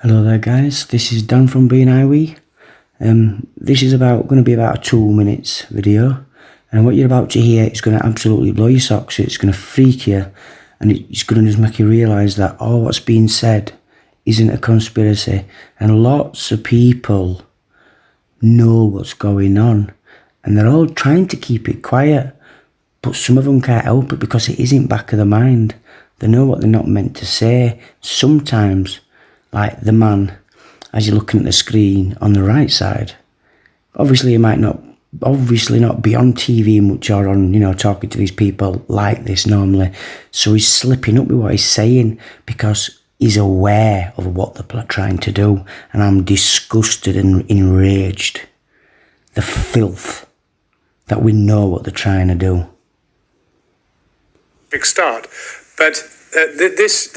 Hello there guys, this is Dan from BNIWE. This is going to be about a 2 minutes video, and what you're about to hear is going to absolutely blow your socks. It's going to freak you, and it's going to just make you realise that all what's being said isn't a conspiracy, and lots of people know what's going on, and they're all trying to keep it quiet, but some of them can't help it because it isn't back of the mind. They know what they're not meant to say. Sometimes, like the man, as you're looking at the screen on the right side, obviously he might not be on TV much or on, talking to these people like this normally. So he's slipping up with what he's saying because he's aware of what they're trying to do. And I'm disgusted and enraged. The filth that we know what they're trying to do. Big start. But this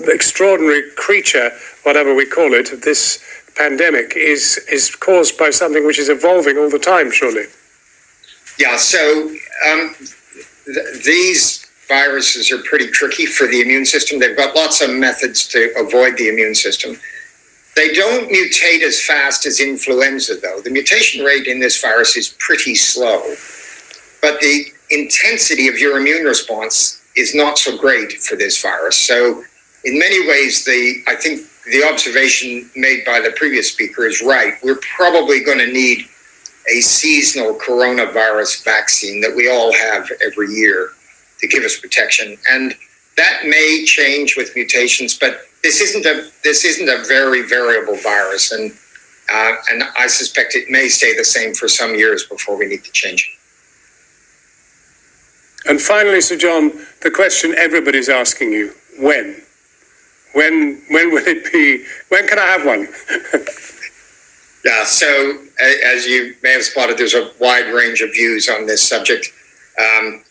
extraordinary creature, whatever we call it, this pandemic is caused by something which is evolving all the time, surely. Yeah, so these viruses are pretty tricky for the immune system. They've got lots of methods to avoid the immune system. They don't mutate as fast as influenza, though. The mutation rate in this virus is pretty slow, but the intensity of your immune response is not so great for this virus. So in many ways, I think the observation made by the previous speaker is right. We're probably going to need a seasonal coronavirus vaccine that we all have every year to give us protection. And that may change with mutations, but this isn't a very variable virus. And I suspect it may stay the same for some years before we need to change it. And finally, Sir John, the question everybody's asking you, when? When will it be? When can I have one? Yeah, so as you may have spotted, there's a wide range of views on this subject. I'm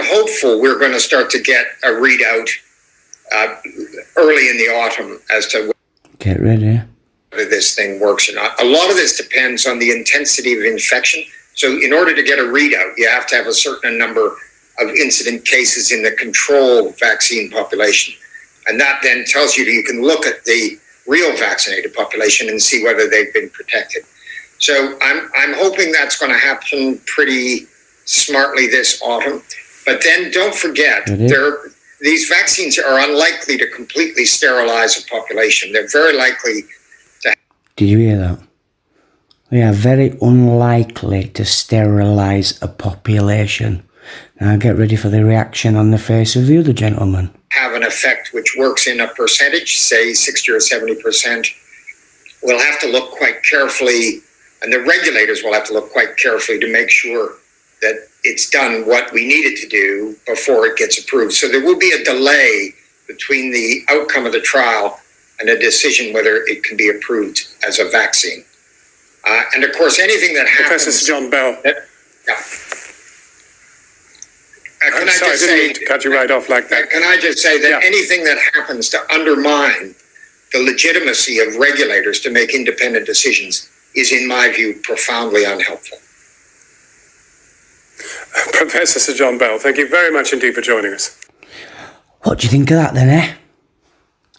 hopeful we're going to start to get a readout early in the autumn as to Get ready. whether this thing works or not. A lot of this depends on the intensity of infection. So in order to get a readout, you have to have a certain number of incident cases in the control vaccine population. And that then tells you that you can look at the real vaccinated population and see whether they've been protected. So I'm hoping that's going to happen pretty smartly this autumn. But then don't forget, these vaccines are unlikely to completely sterilize a population. They're very likely to... Did you hear that? We are very unlikely to sterilise a population. Now get ready for the reaction on the face of the other gentleman. Have an effect which works in a percentage, say 60 or 70%. We'll have to look quite carefully, and the regulators will have to look quite carefully to make sure that it's done what we need it to do before it gets approved. So there will be a delay between the outcome of the trial and a decision whether it can be approved as a vaccine. And of course, anything that happens... Professor John Bell. Can I sorry, just I didn't say, mean to cut you right off like that. Can I just say that anything that happens to undermine the legitimacy of regulators to make independent decisions is, in my view, profoundly unhelpful. Professor Sir John Bell, thank you very much indeed for joining us. What do you think of that then, eh?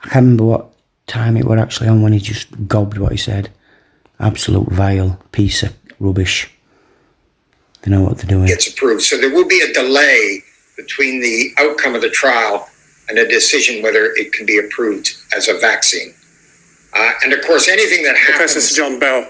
I can't remember what time it were actually on when he just gobbed what he said. Absolute vile piece of rubbish. They know what they're doing. Gets approved. So there will be a delay between the outcome of the trial and a decision whether it can be approved as a vaccine. And of course, anything that happens... Professor Sir John Bell.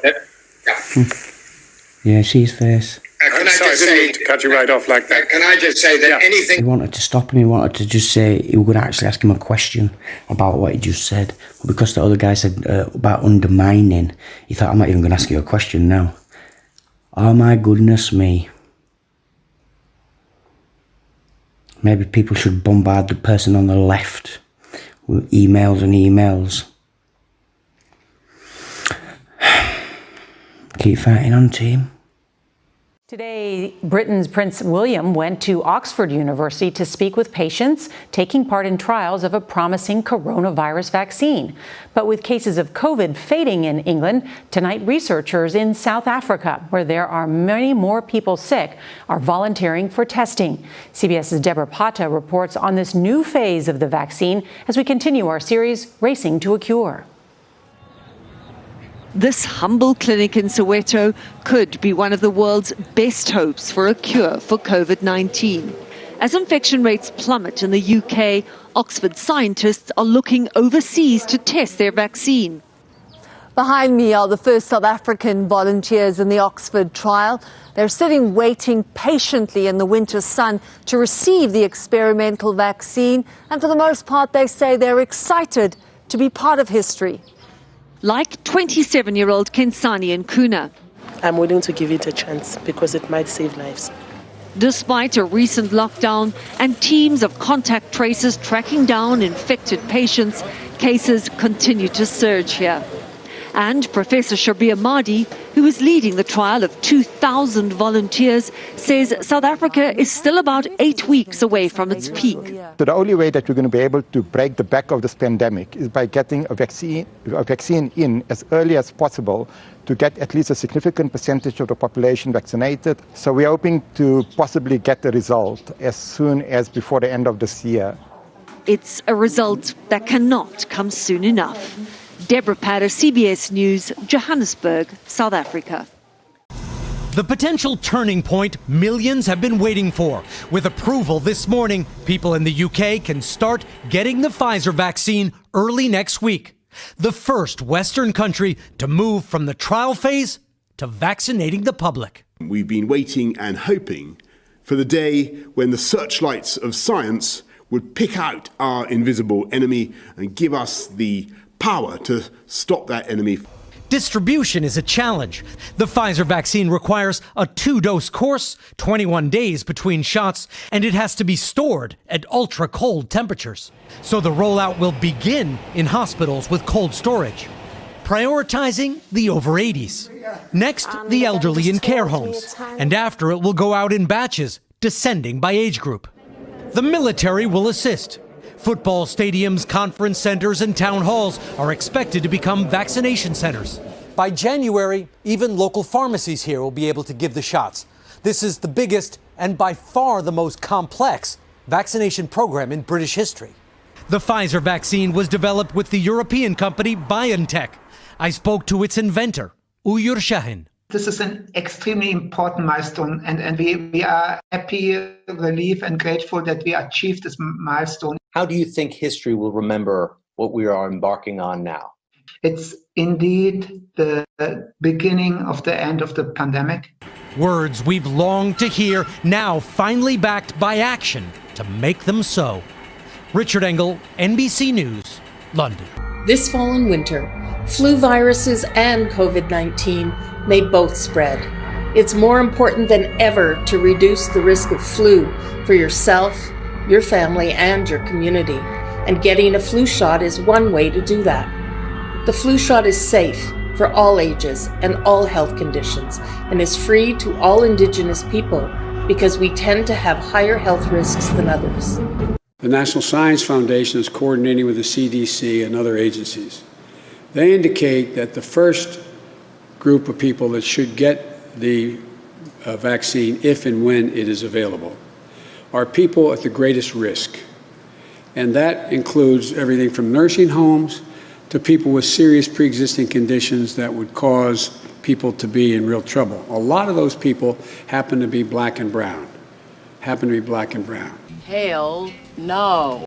Yeah, see his face. Can I sorry, just I didn't say, mean to cut you right off like that. Can I just say that anything... He wanted to stop him. He wanted to just say he was going to actually ask him a question about what he just said. But because the other guy said about undermining, he thought, I'm not even going to ask you a question now. Oh my goodness me. Maybe people should bombard the person on the left with emails and emails. Keep fighting on, team. Today, Britain's Prince William went to Oxford University to speak with patients taking part in trials of a promising coronavirus vaccine. But with cases of COVID fading in England, tonight researchers in South Africa, where there are many more people sick, are volunteering for testing. CBS's Deborah Pata reports on this new phase of the vaccine as we continue our series, Racing to a Cure. This humble clinic in Soweto could be one of the world's best hopes for a cure for COVID-19. As infection rates plummet in the UK, Oxford scientists are looking overseas to test their vaccine. Behind me are the first South African volunteers in the Oxford trial. They're sitting waiting patiently in the winter sun to receive the experimental vaccine. And for the most part, they say they're excited to be part of history. Like 27-year-old Kensani Nkuna. I'm willing to give it a chance because it might save lives. Despite a recent lockdown and teams of contact tracers tracking down infected patients, cases continue to surge here. And Professor Shabir Mahdi, who is leading the trial of 2,000 volunteers, says South Africa is still about 8 weeks away from its peak. So the only way that we're going to be able to break the back of this pandemic is by getting a vaccine in as early as possible to get at least a significant percentage of the population vaccinated. So we're hoping to possibly get the result as soon as before the end of this year. It's a result that cannot come soon enough. Deborah Patter, CBS News, Johannesburg, South Africa. The potential turning point millions have been waiting for. With approval this morning, people in the UK can start getting the Pfizer vaccine early next week. The first Western country to move from the trial phase to vaccinating the public. We've been waiting and hoping for the day when the searchlights of science would pick out our invisible enemy and give us the power to stop that enemy. Distribution is a challenge. The Pfizer vaccine requires a 2-dose course, 21 days between shots, and it has to be stored at ultra-cold temperatures. So the rollout will begin in hospitals with cold storage, prioritizing the over 80s. Next, the elderly in care homes, and after it will go out in batches, descending by age group. The military will assist. Football stadiums, conference centers, and town halls are expected to become vaccination centers. By January, even local pharmacies here will be able to give the shots. This is the biggest and by far the most complex vaccination program in British history. The Pfizer vaccine was developed with the European company BioNTech. I spoke to its inventor, Uyur Shahin. This is an extremely important milestone, and we are happy, relieved, and grateful that we achieved this milestone. How do you think history will remember what we are embarking on now? It's indeed the beginning of the end of the pandemic. Words we've longed to hear, now finally backed by action to make them so. Richard Engel, NBC News, London. This fall and winter, flu viruses and COVID-19 may both spread. It's more important than ever to reduce the risk of flu for yourself, your family, and your community. And getting a flu shot is one way to do that. The flu shot is safe for all ages and all health conditions and is free to all Indigenous people because we tend to have higher health risks than others. The National Science Foundation is coordinating with the CDC and other agencies. They indicate that the first group of people that should get the vaccine, if and when it is available, are people at the greatest risk. And that includes everything from nursing homes to people with serious pre-existing conditions that would cause people to be in real trouble. A lot of those people happen to be black and brown. Hell no.